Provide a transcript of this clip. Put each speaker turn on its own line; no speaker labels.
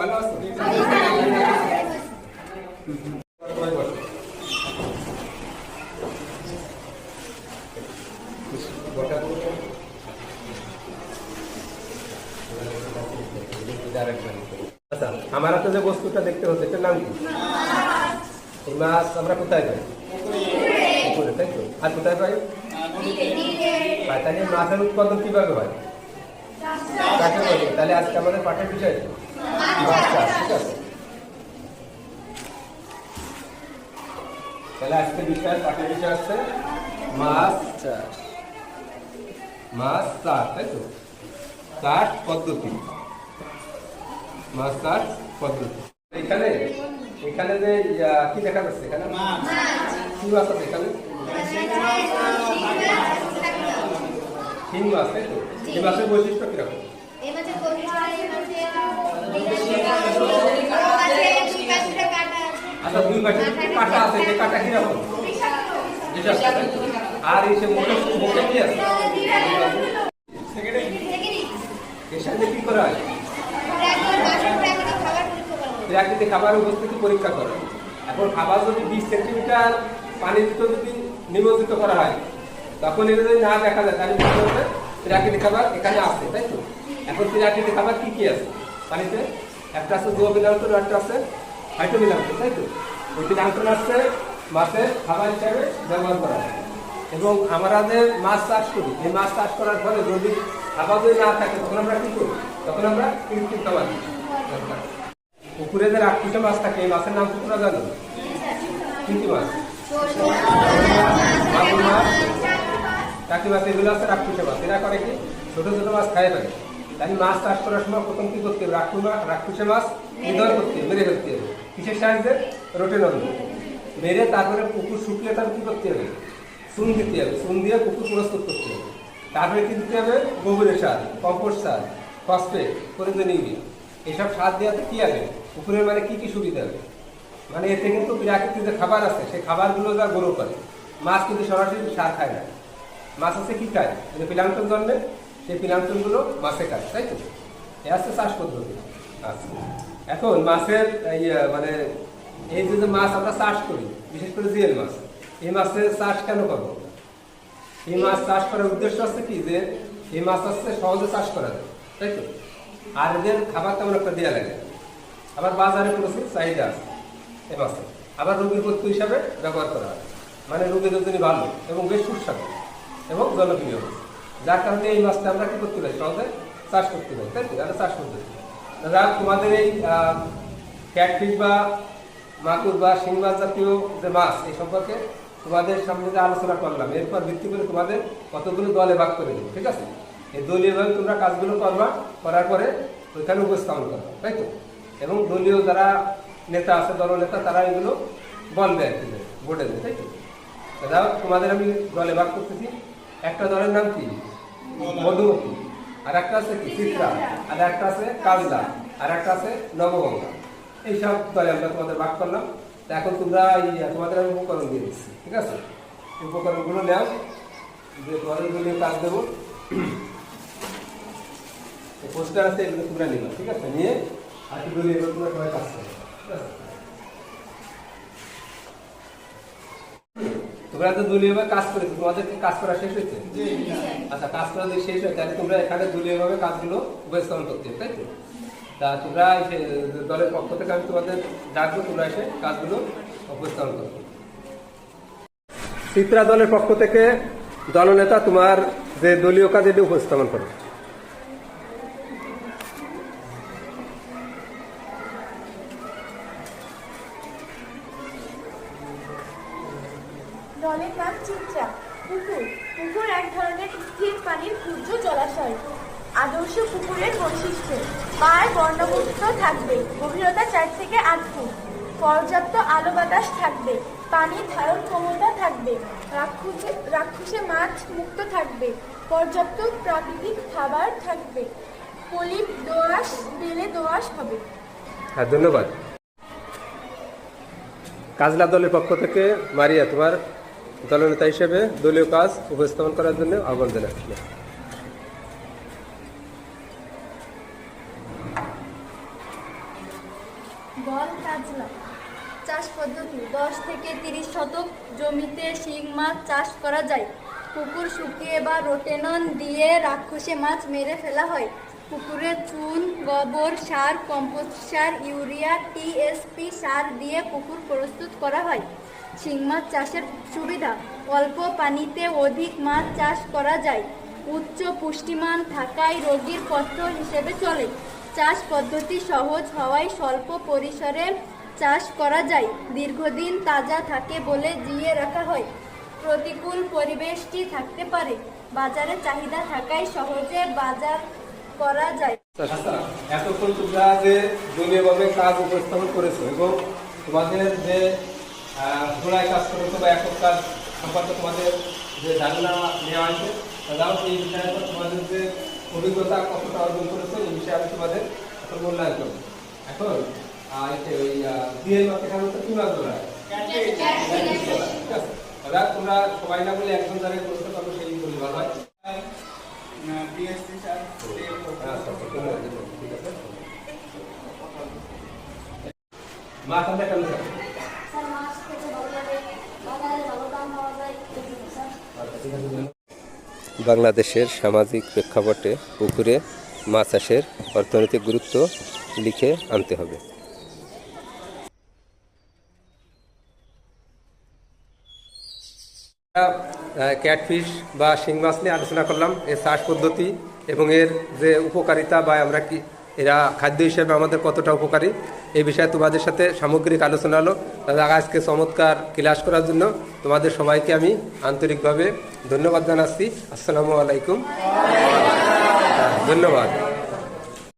ভালো আছো? আচ্ছা, আমার হাতে যে বস্তুটা দেখতে হচ্ছে এটার নাম কি? এই মাছ আমরা কোথায় পাই? পুকুরে, তাই তো? আর কোথায় পাই? তাহলে মাছের উৎপাদন কিভাবে হয়? তাহলে আজকে আমাদের পাঠের বিষয় মাছ চাষ, ঠিক আছে? তাহলে আজকে বিষয় পাঠের বিষয় হচ্ছে মাছ চাষ। মাছ চাষ, তাই তো? চাষ পদ্ধতি, মাছ চাষ পদ্ধতি। এখানে এখানে যে কি দেখা যাচ্ছে? এখানে কি মাছ আছে? এখানে শিং মাছ, তাই তো? এই মাছের বৈশিষ্ট্য কিরকম? আচ্ছা, দুই পাশে কাটা আছে, যে কাটা কিরকম? আর এই সে মুখে কি আছে? এর সাথে কি করা হয়? প্রাকৃতিক খাবার উপস্থিতি পরীক্ষা করা। এখন খাবার যদি 20 সেন্টিমিটার পানির ভিতরে যদি নিমজ্জিত করা হয়, তখন এটা যদি না দেখা যায় তাহলে বুঝতে হবে প্রাকৃতিক খাবার এখানে আছে, তাই তো? এখন প্রাকৃতিক খাবার কি কি আছে পানিতে? একটা আছে জৈব নিয়ন্ত্রণ, একটা আছে ফাইটোনিয়ন্ত্রণ, তাই তো? ওই নিয়ন্ত্রণ আছে মাছের খাবার হিসাবে ব্যবহার করা হয়। এবং আমরা যে মাছ চাষ করি, এই মাছ চাষ করার ফলে যদি খাবার যদি না থাকে তখন আমরা কি করি? তখন আমরা কৃত্রিম খাবার দিই। পুকুরে যে রাক্ষসে মাছ থাকে, এই মাছের নাম কি তোমরা জানো? কি কি মাছ? মাগুর মাছ, টাকি মাছ, এগুলো আছে রাক্ষসে মাছ। এরা করে কি? ছোট ছোট মাছ খায় ফেলে। তাই মাছ চাষ করার সময় প্রথম কি করতে হবে? রাক্ষসে মাছ নিধন করতে হবে, মেরে ফেলতে হবে। কিসের সাহায্যে? রোটেনল মেরে তারপরে পুকুর শুকিয়ে তার কি করতে হবে? চুন দিতে হবে। চুন দিয়ে পুকুর প্রস্তুত করতে হবে। তারপরে কি দিতে হবে? গোবরের সার, কম্পোস্ট সার, ফসফেট, প্রয়োজনীয় ইউরিয়া। এইসব সার দেওয়াতে কি হবে? পুকুরের মানে কি কি সুবিধা হবে? মানে এতে কিন্তু প্রাকৃতিক যে খাবার আছে সেই খাবারগুলো যা গ্রো করে। মাছ কিন্তু সরাসরি সার খায় না। মাছ আছে কি খায়? যে প্লাঙ্কটন জন্মে, সেই প্লাঙ্কটনগুলো মাছে খায়, তাই তো? এ আছে চাষ পদ্ধতি। আচ্ছা, এখন মাছের মানে এই যে মাছ আমরা চাষ করি, বিশেষ করে জিএল মাছ, এই মাছের চাষ কেন করবো? এই মাছ চাষ করার উদ্দেশ্য আছে কি? যে এই মাছ আসছে সহজে চাষ করা যায়, তাই তো? আর এদের খাবার তেমন একটা দেওয়া লাগে। আবার বাজারে প্রচুর চাহিদা আছে এই মাছের। আবার রোগীর পথ্য হিসাবে ব্যবহার করা হয়। মানে রোগীদের জন্য ভালো এবং বেশ সুস্বাদু এবং জনপ্রিয়। যার কারণে এই মাছটা আমরা কি করতে পারি? সহজে চাষ করতে পারি, তাই তো? আমরা চাষ করতে পারি। দাদা, তোমাদের এই ক্যাটফিশ বা মাগুর বা শিং মাছ জাতীয় যে মাছ, এই সম্পর্কে তোমাদের সামনে যে আলোচনা করলাম, এরপর ভিত্তি করে তোমাদের কতগুলো দলে ভাগ করে দেবো, ঠিক আছে? এই দলীয়ভাবে তোমরা কাজগুলো করবা, করার পরে ওইখানে উপস্থাপন করবা, তাই তো? এবং দলীয় যারা নেতা আছে, দলনেতা, তারা এগুলো বলবে আর কি, বোর্ডে দেবে, তাই তো? দাদা, তোমাদের আমি দলে ভাগ করতেছি। একটা দলের নাম কি? মধুমতি। আর একটা আছে কি? চিত্রা। আর একটা আছে কাজলা। আর একটা আছে নবগঙ্গা। এইসব দলে আমরা তোমাদের ভাগ করলাম। এখন তোমরা তোমাদের আমি উপকরণ দিয়ে দিচ্ছি, ঠিক আছে? উপকরণগুলো নেও, যে তোমাদের দলীয় কাজ দেবো। পোস্টার আছে, এগুলো তোমরা নিবা, ঠিক আছে? নিয়ে আর কি দলীয় তোমরা সবাই কাজ করো, ঠিক আছে? তোমরা তো দলীয়ভাবে কাজ করেছো, তোমাদের কাজ করা শেষ হয়েছে? আচ্ছা, কাজ করা যদি শেষ হয় তাহলে তোমরা এখানে দলীয়ভাবে কাজগুলো উপস্থাপন করতে, তাই তো? তা তোমরা দলের পক্ষ থেকে আমি তোমাদের ডাকবো, তোমরা এসে কাজগুলো উপস্থাপন করবে। চিত্রা দলের পক্ষ থেকে দলনেতা তোমার যে দলীয় কাজ এটি উপস্থাপন করবে।
দলের নাম চিত্রা। পুকুর। পুকুর এক ধরনের স্থির পানির ক্ষুদ্র জলাশয়। আদর্শ পুকুরের বৈশিষ্ট্য: পাড় বর্ণমুক্ত থাকবে, গভীরতা 4 থেকে 8 ফুট, পর্যাপ্ত আলো বাতাস থাকবে, পানির ধারণ ক্ষমতা থাকবে, রাক্ষসে মাছ মুক্ত থাকবে, পর্যাপ্ত প্রাকৃতিক খাবার থাকবে, পলি দোআঁশ বেলে দোআঁশ হবে।
হ্যাঁ, ধন্যবাদ। কাজলা দলের পক্ষ থেকে মারিয়া, তোমার দলনেতা হিসেবে দলীয় কাজ উপস্থাপন করার জন্য আহ্বান জানাচ্ছি।
বল কাজলা চাষ পদ্ধতি 10 থেকে 30 শতক জমিতে শিং মাছ চাষ করা যায়। পুকুর শুকিয়ে বা রোটেনন দিয়ে রাক্ষসে মাছ মেরে ফেলা হয়। পুকুরে চুন, গোবর সার, কম্পোস্ট সার, ইউরিয়া, টিএসপি সার দিয়ে পুকুর প্রস্তুত করা হয়। শিং মাছ চাষের সুবিধা: অল্প পানিতে অধিক মাছ চাষ করা যায়। উচ্চ পুষ্টিমান থাকায় রোগীর পথ্য হিসেবে চলে। চাষ পদ্ধতি সহজ হওয়ায় স্বল্প পরিসরে চাষ করা যায়। দীর্ঘদিন তাজা থাকে বলে জিয়ে রাখা হয়। প্রতিকূল পরিবেশটি থাকতে পারে। বাজারে চাহিদা থাকায় সহজে বাজার করা যায়।
আচ্ছা, এতক্ষণ তোমরা যে দলীয়ভাবে কাজ উপস্থাপন করেছো এবং তোমাদের যে ঘোড়ায় কাজ করেছো বা একক কাজ সম্পর্কে তোমাদের যে ধারণা নেওয়া হয়েছে, তারাও এই বিষয়ে তোমাদের যে অভিজ্ঞতা কতটা অর্জন করেছো এই বিষয়ে আমি তোমাদের এখন মূল্যায়ন করবো। এখন ওই বিয়ের মাঠের মতো কি মাছ ধরা হয়? ঠিক আছে, দাদা তোমরা সবাই না বলে একজন যারা করতে পারবো সেই বলি ভালো হয়। মাছ আমরা কেন খাবো? বাংলাদেশের সামাজিক প্রেক্ষাপটে পুকুরে মাছ চাষের অর্থনৈতিক গুরুত্ব লিখে আনতে হবে। ক্যাটফিশ বা শিং মাছ নিয়ে আলোচনা করলাম, এর চাষ পদ্ধতি এবং এর যে উপকারিতা বা আমরা কি এরা খাদ্য হিসেবে আমাদের কতটা উপকারী এই বিষয়ে তোমাদের সাথে সামগ্রিক আলোচনা হলো। দাদা আজকে চমৎকার ক্লাস করার জন্য তোমাদের সবাইকে আমি আন্তরিকভাবে ধন্যবাদ জানাচ্ছি। আসসালামু আলাইকুম, ধন্যবাদ।